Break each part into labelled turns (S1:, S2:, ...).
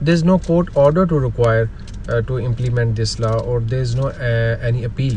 S1: there is no court order to require to implement this law or there is no any appeal.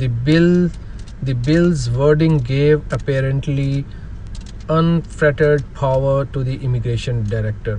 S1: the bill's wording gave apparently unfettered power to the immigration director.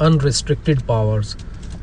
S1: unrestricted powers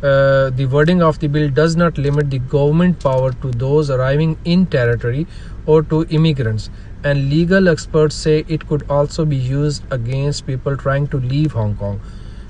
S1: The wording of the bill does not limit the government power to those arriving in territory or to immigrants, and legal experts say it could also be used against people trying to leave Hong Kong.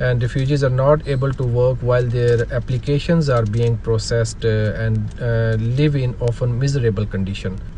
S1: and refugees are not able to work while their applications are being processed and live in often miserable condition.